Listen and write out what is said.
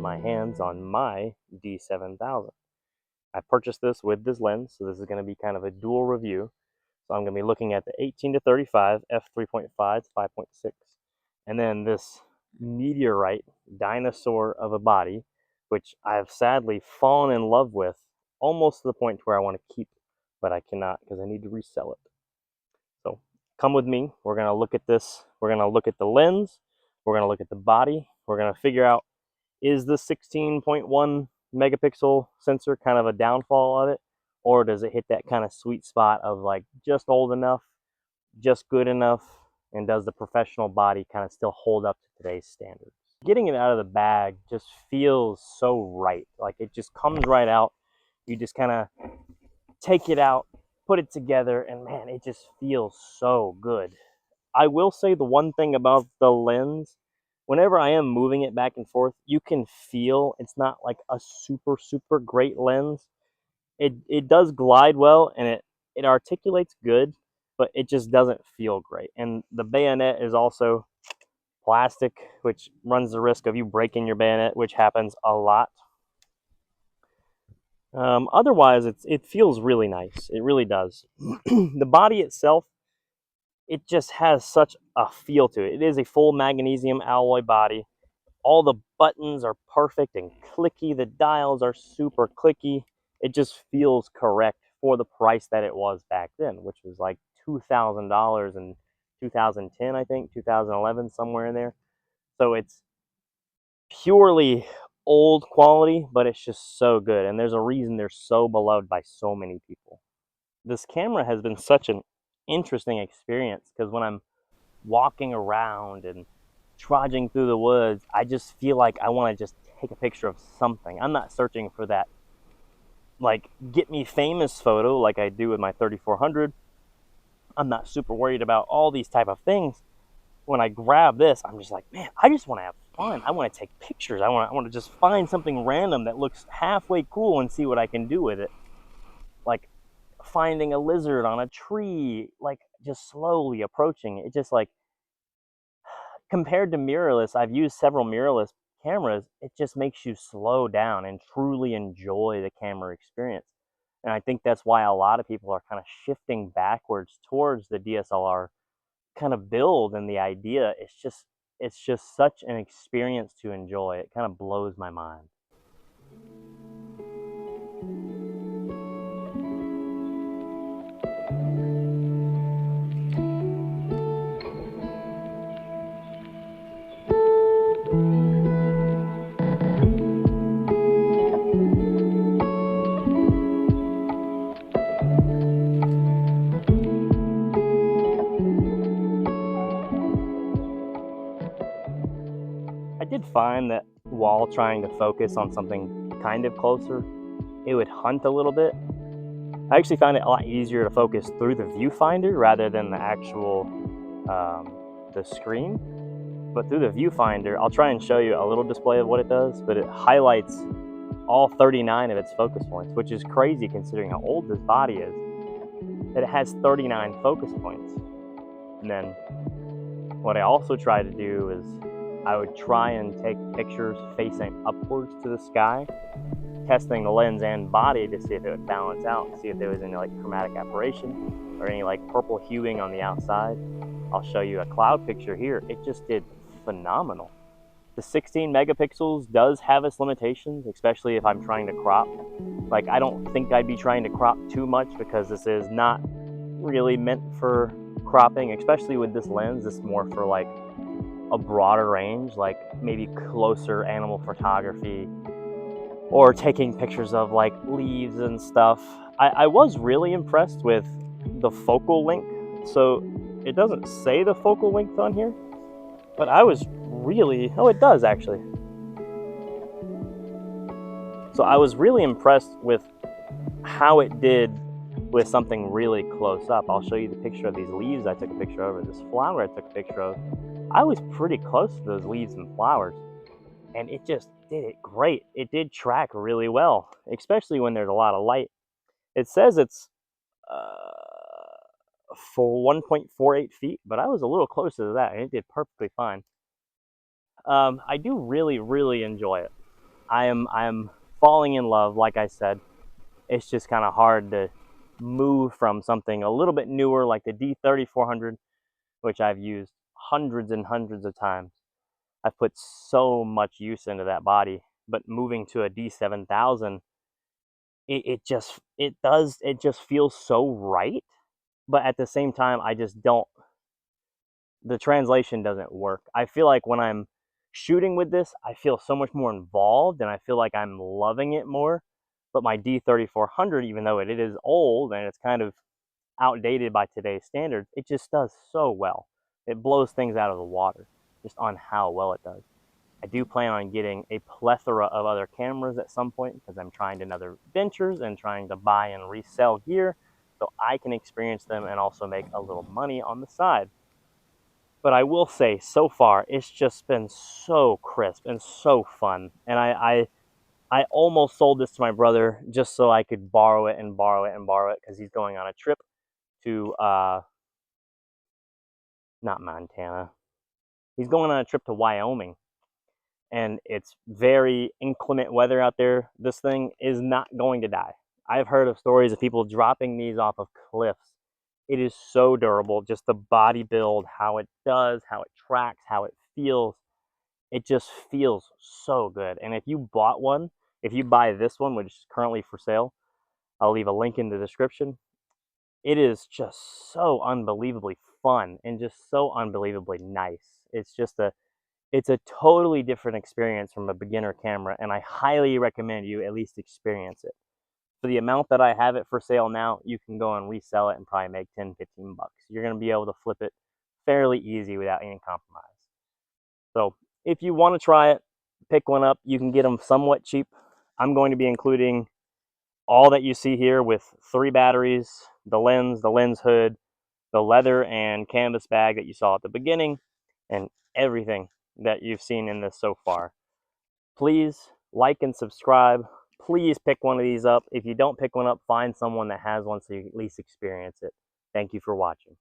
my hands on my D7000. I purchased this with this lens, so this is going to be kind of a dual review. So I'm going to be looking at the 18 to 35 f3.5 to 5.6, and then this meteorite dinosaur of a body, which I've sadly fallen in love with almost to the point where I want to keep, but I cannot because I need to resell it. So come with me. We're going to look at this. We're going to look at the lens. We're going to look at the body. We're going to figure out, is the 16.1 megapixel sensor kind of a downfall of it? Or does it hit that kind of sweet spot of like just old enough, just good enough? And does the professional body kind of still hold up to today's standards? Getting it out of the bag just feels so right. Like it just comes right out. You just kind of take it out, put it together, and man, it just feels so good. I will say the one thing about the lens, whenever I am moving it back and forth, you can feel it's not like a super great lens. It does glide well, and it articulates good, but it just doesn't feel great. And the bayonet is also plastic, which runs the risk of you breaking your bayonet, which happens a lot. Otherwise, it feels really nice. It really does. The body itself, it just has such a feel to it. It is a full magnesium alloy body. All the buttons are perfect and clicky. The dials are super clicky. It just feels correct for the price that it was back then, which was like $2,000 in 2010, I think, 2011, somewhere in there. So it's purely old quality, but it's just so good. And there's a reason they're so beloved by so many people. This camera has been such an interesting experience because when I'm walking around and trudging through the woods, I just feel like I want to just take a picture of something. I'm not searching for that like get me famous photo like I do with my 3400. I'm not super worried about all these type of things. When I grab this, I'm just like, man, I just want to have fun. I want to take pictures. I want to just find something random that looks halfway cool and see what I can do with it. Like finding a lizard on a tree, like just slowly approaching it. It just like, compared to mirrorless, I've used several mirrorless cameras. It just makes you slow down and truly enjoy the camera experience. And I think that's why a lot of people are kind of shifting backwards towards the DSLR kind of build and the idea. It's just such an experience to enjoy. It kind of blows my mind. I did find that while trying to focus on something kind of closer, it would hunt a little bit. I actually found it a lot easier to focus through the viewfinder rather than the actual the screen. But through the viewfinder, I'll try and show you a little display of what it does, but it highlights all 39 of its focus points, which is crazy considering how old this body is, that it has 39 focus points. And then what I also try to do is I would try and take pictures facing upwards to the sky, testing the lens and body to see if it would balance out, see if there was any like chromatic aberration or any like purple hueing on the outside. I'll show you a cloud picture here. It just did phenomenal. The 16 megapixels does have its limitations, especially if I'm trying to crop. Like, I don't think I'd be trying to crop too much because this is not really meant for cropping, especially with this lens. This is more for like a broader range, like maybe closer animal photography or taking pictures of like leaves and stuff. I was really impressed with the focal length. So it doesn't say the focal length on here, but I was really, oh, it does actually. So I was really impressed with how it did with something really close up. I'll show you the picture of these leaves I took a picture of, or this flower I took a picture of. I was pretty close to those leaves and flowers, and it just did it great. It did track really well, especially when there's a lot of light. It says it's for 1.48 feet, but I was a little closer to that, and it did perfectly fine. I do really enjoy it. I am falling in love. Like I said, it's just kind of hard to move from something a little bit newer like the D3400, which I've used hundreds and hundreds of times. I've put so much use into that body, but moving to a D7000, it just feels so right. But at the same time, I just don't, the translation doesn't work. I feel like when I'm shooting with this, I feel so much more involved and I feel like I'm loving it more. But my D3400, even though it is old and it's kind of outdated by today's standards, it just does so well. It blows things out of the water just on how well it does. I do plan on getting a plethora of other cameras at some point because I'm trying another ventures and trying to buy and resell gear so I can experience them and also make a little money on the side. But I will say, so far, it's just been so crisp and so fun. And I almost sold this to my brother just so I could borrow it and borrow it and borrow it because he's going on a trip to, not Montana. He's going on a trip to Wyoming. And it's very inclement weather out there. This thing is not going to die. I've heard of stories of people dropping these off of cliffs. It is so durable, just the body build, how it does, how it tracks, how it feels. It just feels so good. And if you bought one, if you buy this one, which is currently for sale, I'll leave a link in the description. It is just so unbelievably fun and just so unbelievably nice. It's a totally different experience from a beginner camera, and I highly recommend you at least experience it. For the amount that I have it for sale now, you can go and resell it and probably make 10, 15 bucks. You're going to be able to flip it fairly easy without any compromise. So if you want to try it, pick one up. You can get them somewhat cheap. I'm going to be including all that you see here with 3 batteries, the lens hood, the leather and canvas bag that you saw at the beginning, and everything that you've seen in this so far. Please like and subscribe. Please pick one of these up. If you don't pick one up, find someone that has one so you at least experience it. Thank you for watching.